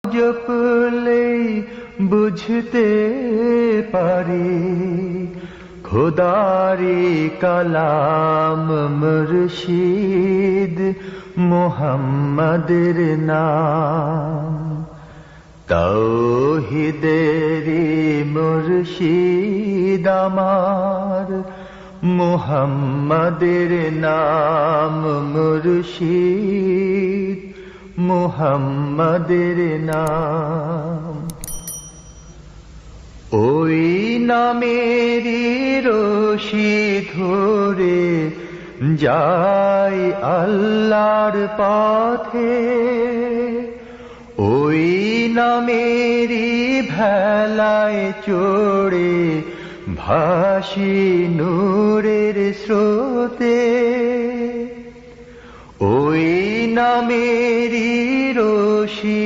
জপলেই বুঝতে পারি খোদারি কালাম মুর্শিদ মুহাম্মাদের নাম। তাওহীদেরি মুর্শিদ আমার মুহাম্মাদের নাম মুর্শিদ মুহাম্মাদের নাম। ওই নামেরই রশি ধরে যাই আল্লাহর পথে, ওই নামেরই ভেলায় চড়ে ভাসি নূরের স্রোতে। ওই নামেরই রশি